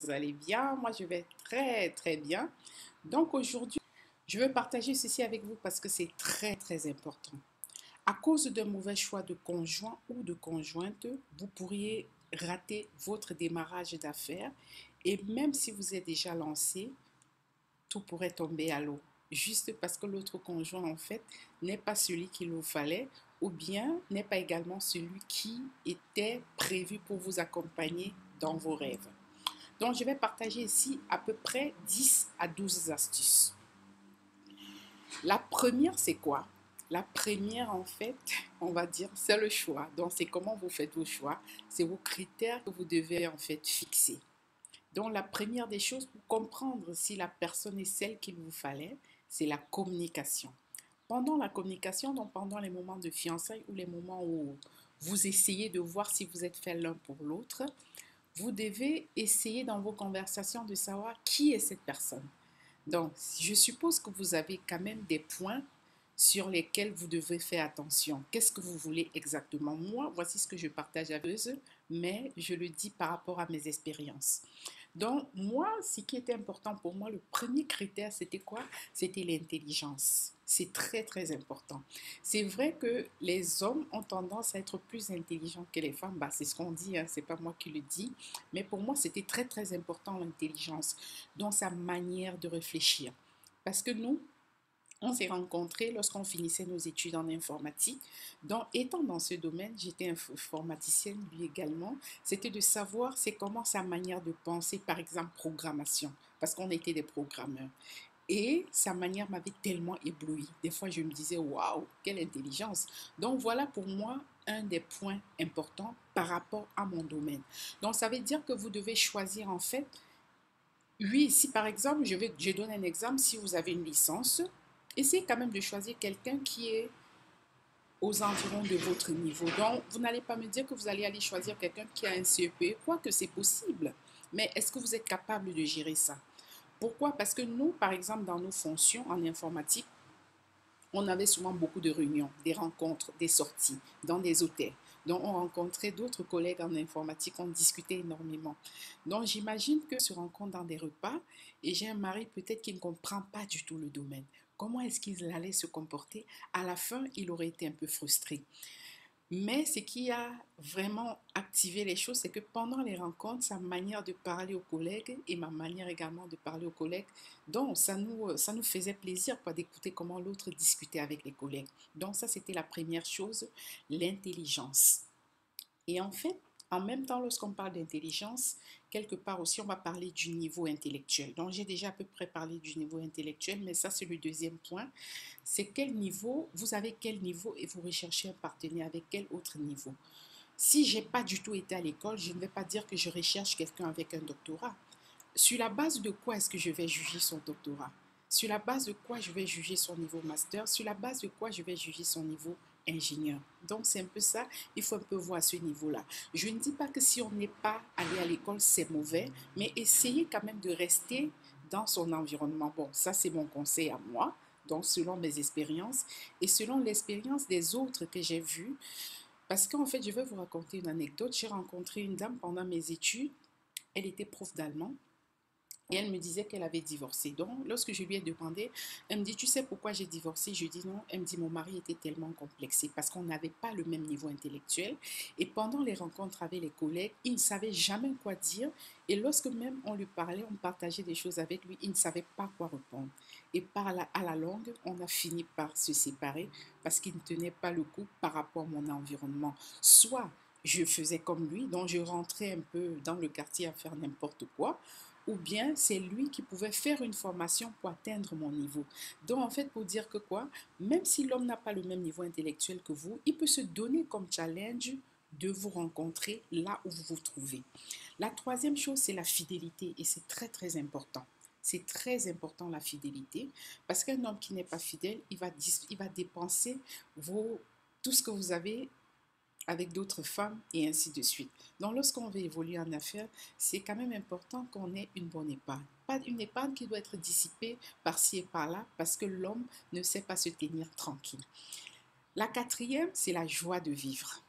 vous allez bien. Moi, je vais très, très bien. Donc, aujourd'hui, je veux partager ceci avec vous parce que c'est très, très important. À cause d'un mauvais choix de conjoint ou de conjointe, vous pourriez rater votre démarrage d'affaires et même si vous êtes déjà lancé, tout pourrait tomber à l'eau. Juste parce que l'autre conjoint, en fait, n'est pas celui qu'il vous fallait ou bien n'est pas également celui qui était prévu pour vous accompagner dans vos rêves. Donc, je vais partager ici à peu près 10 à 12 astuces. La première, c'est quoi? La première, en fait, on va dire, c'est le choix. Donc, c'est comment vous faites vos choix. C'est vos critères que vous devez, en fait, fixer. Donc, la première des choses pour comprendre si la personne est celle qu'il vous fallait, c'est la communication. Pendant la communication, donc pendant les moments de fiançailles ou les moments où vous essayez de voir si vous êtes fait l'un pour l'autre, vous devez essayer dans vos conversations de savoir qui est cette personne. Donc, je suppose que vous avez quand même des points sur lesquels vous devez faire attention. Qu'est-ce que vous voulez exactement? Moi, voici ce que je partage avec eux, mais je le dis par rapport à mes expériences. Donc, moi, ce qui était important pour moi, le premier critère, c'était quoi? C'était l'intelligence. C'est très, très important. C'est vrai que les hommes ont tendance à être plus intelligents que les femmes. Bah, c'est ce qu'on dit, hein, c'est pas moi qui le dis. Mais pour moi, c'était très, très important l'intelligence dans sa manière de réfléchir. Parce que nous, on s'est rencontrés lorsqu'on finissait nos études en informatique. Donc, étant dans ce domaine, j'étais informaticienne lui également. C'était de savoir c'est comment sa manière de penser, par exemple programmation, parce qu'on était des programmeurs. Et sa manière m'avait tellement ébloui. Des fois, je me disais, waouh, quelle intelligence. Donc, voilà pour moi un des points importants par rapport à mon domaine. Donc, ça veut dire que vous devez choisir en fait. Oui, si par exemple, je donne un exemple, si vous avez une licence, essayez quand même de choisir quelqu'un qui est aux environs de votre niveau. Donc, vous n'allez pas me dire que vous allez aller choisir quelqu'un qui a un CEP, quoique c'est possible. Mais est-ce que vous êtes capable de gérer ça? Pourquoi? Parce que nous, par exemple, dans nos fonctions en informatique, on avait souvent beaucoup de réunions, des rencontres, des sorties dans des hôtels. Donc, on rencontrait d'autres collègues en informatique, on discutait énormément. Donc, j'imagine que se rencontre dans des repas et j'ai un mari peut-être qui ne comprend pas du tout le domaine. Comment est-ce qu'il allait se comporter? À la fin, il aurait été un peu frustré. Mais ce qui a vraiment activé les choses, c'est que pendant les rencontres, sa manière de parler aux collègues et ma manière également de parler aux collègues, donc ça nous faisait plaisir quoi, d'écouter comment l'autre discutait avec les collègues. Donc ça, c'était la première chose, l'intelligence. Et en fait, en même temps, lorsqu'on parle d'intelligence, quelque part aussi, on va parler du niveau intellectuel. Donc, j'ai déjà à peu près parlé du niveau intellectuel, mais ça, c'est le deuxième point. C'est quel niveau, vous avez quel niveau et vous recherchez un partenaire avec quel autre niveau. Si je n'ai pas du tout été à l'école, je ne vais pas dire que je recherche quelqu'un avec un doctorat. Sur la base de quoi est-ce que je vais juger son doctorat? Sur la base de quoi je vais juger son niveau master? Sur la base de quoi je vais juger son niveau ingénieur? Donc c'est un peu ça, il faut un peu voir ce niveau-là. Je ne dis pas que si on n'est pas allé à l'école, c'est mauvais, mais essayez quand même de rester dans son environnement. Bon, ça c'est mon conseil à moi, donc selon mes expériences et selon l'expérience des autres que j'ai vues. Parce qu'en fait, je vais vous raconter une anecdote. J'ai rencontré une dame pendant mes études. Elle était prof d'allemand. Et elle me disait qu'elle avait divorcé. Donc, lorsque je lui ai demandé, elle me dit, tu sais pourquoi j'ai divorcé? Je dis non. Elle me dit, mon mari était tellement complexé parce qu'on n'avait pas le même niveau intellectuel. Et pendant les rencontres avec les collègues, il ne savait jamais quoi dire. Et lorsque même on lui parlait, on partageait des choses avec lui, il ne savait pas quoi répondre. Et à la longue, on a fini par se séparer parce qu'il ne tenait pas le coup par rapport à mon environnement. Soit je faisais comme lui, donc je rentrais un peu dans le quartier à faire n'importe quoi, ou bien c'est lui qui pouvait faire une formation pour atteindre mon niveau. Donc en fait, pour dire que quoi, même si l'homme n'a pas le même niveau intellectuel que vous, il peut se donner comme challenge de vous rencontrer là où vous vous trouvez. La troisième chose, c'est la fidélité et c'est très très important. C'est très important la fidélité parce qu'un homme qui n'est pas fidèle, il va dépenser tout ce que vous avez avec d'autres femmes et ainsi de suite. Donc lorsqu'on veut évoluer en affaires, c'est quand même important qu'on ait une bonne épargne. Pas une épargne qui doit être dissipée par-ci et par-là parce que l'homme ne sait pas se tenir tranquille. La quatrième, c'est la joie de vivre.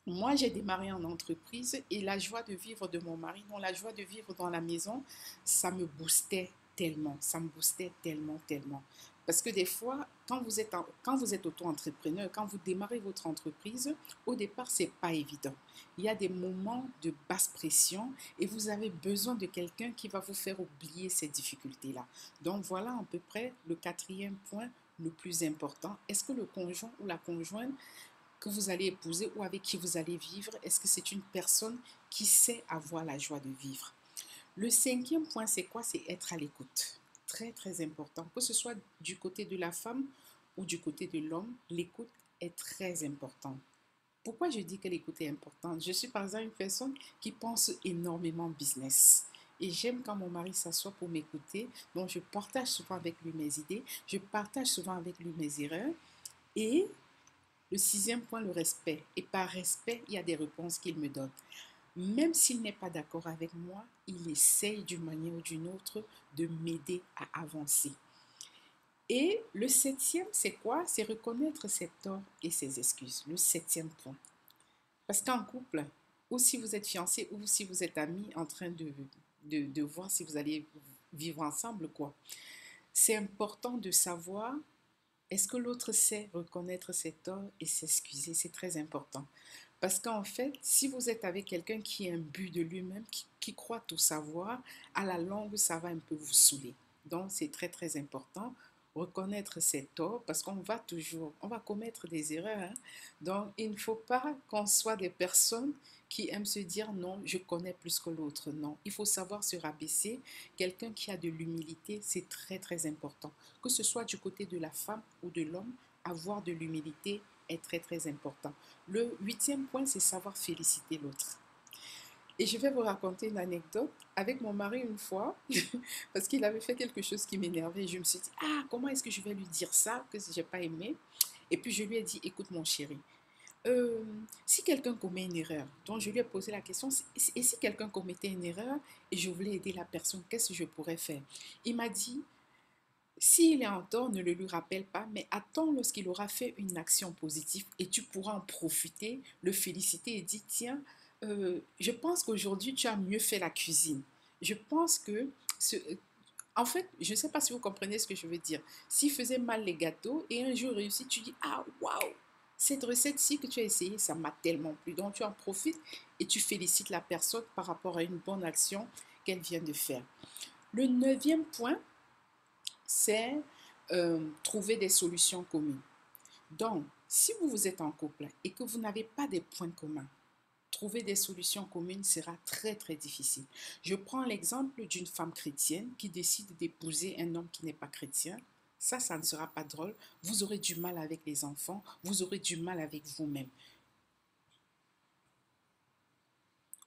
Moi, j'ai démarré en entreprise et la joie de vivre de mon mari, non, la joie de vivre dans la maison, ça me boostait tellement, ça me boostait tellement, tellement. Parce que des fois, quand vous êtes auto-entrepreneur, quand vous démarrez votre entreprise, au départ, c'est pas évident. Il y a des moments de basse pression et vous avez besoin de quelqu'un qui va vous faire oublier ces difficultés-là. Donc voilà à peu près le quatrième point le plus important. Est-ce que le conjoint ou la conjointe que vous allez épouser ou avec qui vous allez vivre, est-ce que c'est une personne qui sait avoir la joie de vivre? Le cinquième point, c'est quoi? C'est être à l'écoute. Très, très important. Que ce soit du côté de la femme ou du côté de l'homme, l'écoute est très importante. Pourquoi je dis que l'écoute est importante? Je suis par exemple une personne qui pense énormément business. Et j'aime quand mon mari s'assoit pour m'écouter. Donc, je partage souvent avec lui mes idées. Je partage souvent avec lui mes erreurs. Et le sixième point, le respect. Et par respect, il y a des réponses qu'il me donne. Même s'il n'est pas d'accord avec moi, il essaye d'une manière ou d'une autre de m'aider à avancer. Et le septième, c'est quoi? C'est reconnaître ses torts et ses excuses. Le septième point. Parce qu'en couple, ou si vous êtes fiancé, ou si vous êtes amis en train de voir si vous allez vivre ensemble, quoi. C'est important de savoir est-ce que l'autre sait reconnaître ses torts et s'excuser? C'est très important. Parce qu'en fait, si vous êtes avec quelqu'un qui est imbu de lui-même, qui croit tout savoir, à la longue, ça va un peu vous saouler. Donc, c'est très, très important. Reconnaître ses torts, parce qu'on va toujours, on va commettre des erreurs, hein. Donc, il ne faut pas qu'on soit des personnes qui aiment se dire non, je connais plus que l'autre. Non, il faut savoir se rabaisser. Quelqu'un qui a de l'humilité, c'est très, très important. Que ce soit du côté de la femme ou de l'homme, avoir de l'humilité est très, très important. Le huitième point, c'est savoir féliciter l'autre. Et je vais vous raconter une anecdote avec mon mari une fois, parce qu'il avait fait quelque chose qui m'énervait. Je me suis dit, ah, comment est-ce que je vais lui dire ça, que je n'ai pas aimé? Et puis je lui ai dit, écoute mon chéri, euh, si quelqu'un commet une erreur, donc je lui ai posé la question, et si quelqu'un commettait une erreur et je voulais aider la personne, qu'est-ce que je pourrais faire? Il m'a dit, s'il est en tort, ne le lui rappelle pas, mais attends lorsqu'il aura fait une action positive et tu pourras en profiter, le féliciter et dire, tiens, je pense qu'aujourd'hui tu as mieux fait la cuisine. Je pense que, ce, en fait, je ne sais pas si vous comprenez ce que je veux dire. S'il faisait mal les gâteaux et un jour réussi, tu dis, ah, waouh, cette recette-ci que tu as essayée, ça m'a tellement plu. Donc tu en profites et tu félicites la personne par rapport à une bonne action qu'elle vient de faire. Le neuvième point, c'est trouver des solutions communes. Donc, si vous êtes en couple et que vous n'avez pas des points communs, trouver des solutions communes sera très très difficile. Je prends l'exemple d'une femme chrétienne qui décide d'épouser un homme qui n'est pas chrétien. Ça ne sera pas drôle. Vous aurez du mal avec les enfants, vous aurez du mal avec vous-même.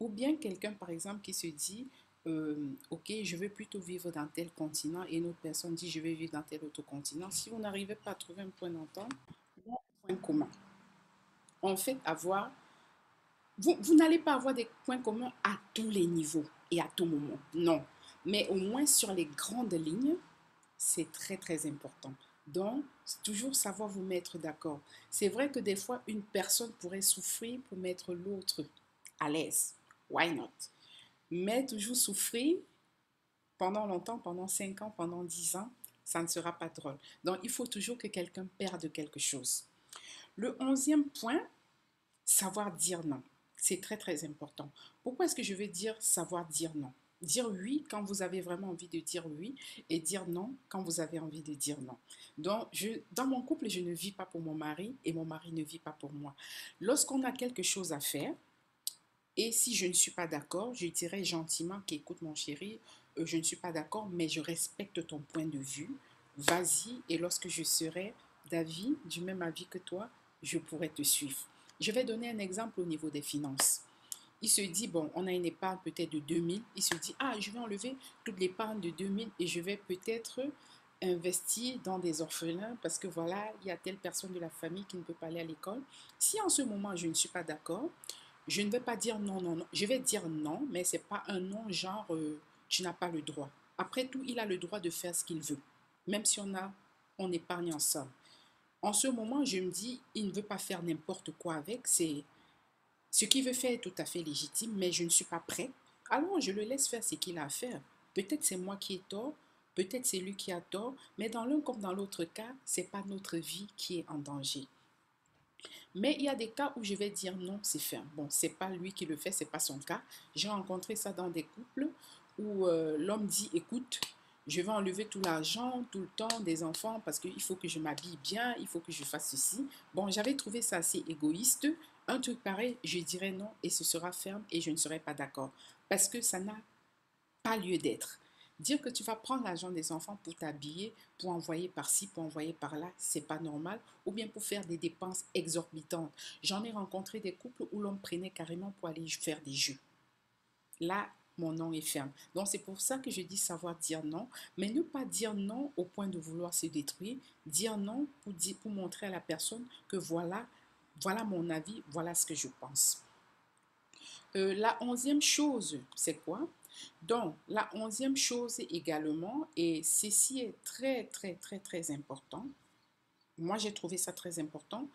Ou bien quelqu'un, par exemple, qui se dit, ok, je veux plutôt vivre dans tel continent et une autre personne dit, je vais vivre dans tel autre continent. Si vous n'arrivez pas à trouver un point d'entente, un point commun. En fait, vous n'allez pas avoir des points communs à tous les niveaux et à tout moment. Non. Mais au moins sur les grandes lignes, c'est très, très important. Donc, toujours savoir vous mettre d'accord. C'est vrai que des fois, une personne pourrait souffrir pour mettre l'autre à l'aise. Why not? Mais toujours souffrir pendant longtemps, pendant 5 ans, pendant 10 ans, ça ne sera pas drôle. Donc, il faut toujours que quelqu'un perde quelque chose. Le onzième point, savoir dire non. C'est très, très important. Pourquoi est-ce que je veux dire savoir dire non? Dire oui quand vous avez vraiment envie de dire oui et dire non quand vous avez envie de dire non. Donc, dans mon couple, je ne vis pas pour mon mari et mon mari ne vit pas pour moi. Lorsqu'on a quelque chose à faire, et si je ne suis pas d'accord, je dirais gentiment qu'écoute mon chéri, je ne suis pas d'accord, mais je respecte ton point de vue. Vas-y, et lorsque je serai d'avis, du même avis que toi, je pourrai te suivre. Je vais donner un exemple au niveau des finances. Il se dit, bon, on a une épargne peut-être de 2000. Il se dit, ah, je vais enlever toute l'épargne de 2000 et je vais peut-être investir dans des orphelins parce que voilà, il y a telle personne de la famille qui ne peut pas aller à l'école. Si en ce moment je ne suis pas d'accord, je ne vais pas dire non, non, non. Je vais dire non, mais ce n'est pas un non genre tu n'as pas le droit. Après tout, il a le droit de faire ce qu'il veut, même si on épargne ensemble. En ce moment, je me dis, il ne veut pas faire n'importe quoi avec. Ce qu'il veut faire est tout à fait légitime, mais je ne suis pas prête. Alors, je le laisse faire ce qu'il a à faire. Peut-être c'est moi qui ai tort, peut-être c'est lui qui a tort, mais dans l'un comme dans l'autre cas, c'est pas notre vie qui est en danger. Mais il y a des cas où je vais dire non, c'est ferme. Bon, c'est pas lui qui le fait, c'est pas son cas. J'ai rencontré ça dans des couples où l'homme dit, écoute, je vais enlever tout l'argent, tout le temps des enfants parce qu'il faut que je m'habille bien, il faut que je fasse ceci. Bon, j'avais trouvé ça assez égoïste. Un truc pareil, je dirais non et ce sera ferme et je ne serai pas d'accord parce que ça n'a pas lieu d'être. Dire que tu vas prendre l'argent des enfants pour t'habiller, pour envoyer par-ci, pour envoyer par-là, c'est pas normal. Ou bien pour faire des dépenses exorbitantes. J'en ai rencontré des couples où l'on prenait carrément pour aller faire des jeux. Là, mon nom est ferme. Donc c'est pour ça que je dis savoir dire non, mais ne pas dire non au point de vouloir se détruire. Dire non pour montrer à la personne que voilà mon avis, voilà ce que je pense. La 11e chose, c'est quoi? Donc, la 11e chose également, et ceci est très, très, très, très important. Moi, j'ai trouvé ça très important,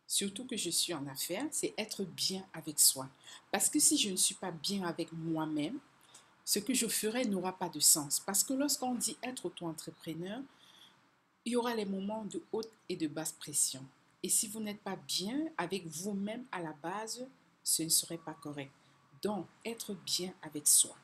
surtout que je suis en affaires, c'est être bien avec soi. Parce que si je ne suis pas bien avec moi-même, ce que je ferai n'aura pas de sens. Parce que lorsqu'on dit être auto-entrepreneur, il y aura les moments de haute et de basse pression. Et si vous n'êtes pas bien avec vous-même à la base, ce ne serait pas correct. Donc, être bien avec soi.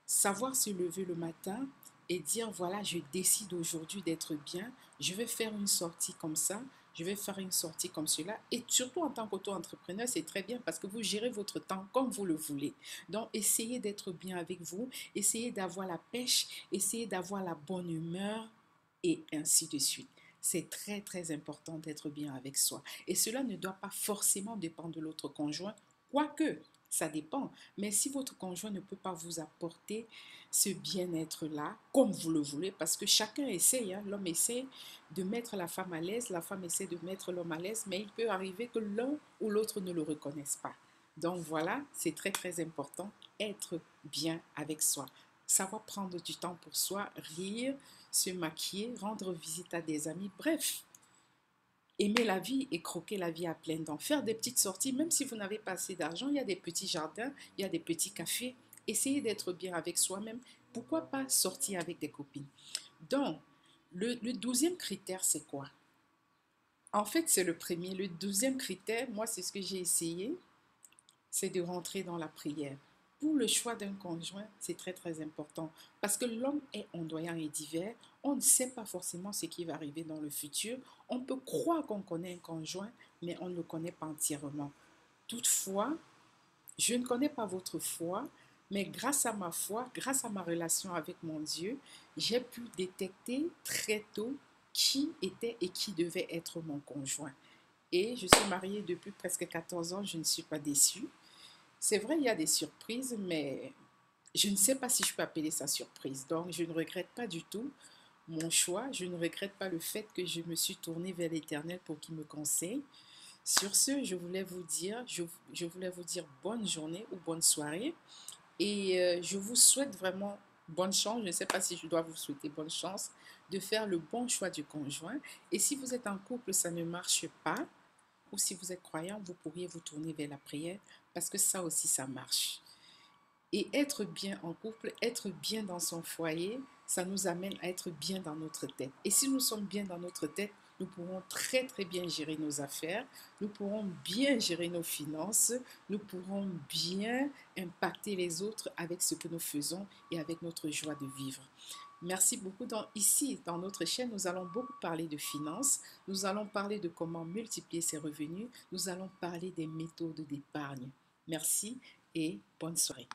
Savoir se lever le matin et dire, voilà, je décide aujourd'hui d'être bien, je vais faire une sortie comme ça, je vais faire une sortie comme cela. Et surtout en tant qu'auto-entrepreneur, c'est très bien parce que vous gérez votre temps comme vous le voulez. Donc, essayez d'être bien avec vous, essayez d'avoir la pêche, essayez d'avoir la bonne humeur et ainsi de suite. C'est très, très important d'être bien avec soi. Et cela ne doit pas forcément dépendre de l'autre conjoint, quoique ça dépend. Mais si votre conjoint ne peut pas vous apporter ce bien-être-là, comme vous le voulez, parce que chacun essaye, hein, l'homme essaie de mettre la femme à l'aise, la femme essaie de mettre l'homme à l'aise, mais il peut arriver que l'un ou l'autre ne le reconnaisse pas. Donc voilà, c'est très très important, être bien avec soi. Savoir prendre du temps pour soi, rire, se maquiller, rendre visite à des amis, bref, aimer la vie et croquer la vie à pleines dents. Faire des petites sorties, même si vous n'avez pas assez d'argent, il y a des petits jardins, il y a des petits cafés. Essayez d'être bien avec soi-même. Pourquoi pas sortir avec des copines? Donc, le 12e critère, c'est quoi? En fait, c'est le premier. Le 12e critère, moi, c'est ce que j'ai essayé, c'est de rentrer dans la prière. Pour le choix d'un conjoint, c'est très très important parce que l'homme est ondoyant et divers. On ne sait pas forcément ce qui va arriver dans le futur. On peut croire qu'on connaît un conjoint, mais on ne le connaît pas entièrement. Toutefois, je ne connais pas votre foi, mais grâce à ma foi, grâce à ma relation avec mon Dieu, j'ai pu détecter très tôt qui était et qui devait être mon conjoint. Et je suis mariée depuis presque 14 ans, je ne suis pas déçue. C'est vrai, il y a des surprises, mais je ne sais pas si je peux appeler ça surprise. Donc, je ne regrette pas du tout mon choix. Je ne regrette pas le fait que je me suis tournée vers l'Éternel pour qu'il me conseille. Sur ce, je voulais vous dire bonne journée ou bonne soirée. Et je vous souhaite vraiment bonne chance. Je ne sais pas si je dois vous souhaiter bonne chance de faire le bon choix du conjoint. Et si vous êtes en couple, ça ne marche pas, ou si vous êtes croyant, vous pourriez vous tourner vers la prière parce que ça aussi, ça marche. Et être bien en couple, être bien dans son foyer, ça nous amène à être bien dans notre tête. Et si nous sommes bien dans notre tête, nous pourrons très très bien gérer nos affaires, nous pourrons bien gérer nos finances, nous pourrons bien impacter les autres avec ce que nous faisons et avec notre joie de vivre. Merci beaucoup. Ici, dans notre chaîne, nous allons beaucoup parler de finances, nous allons parler de comment multiplier ses revenus, nous allons parler des méthodes d'épargne. Merci et bonne soirée.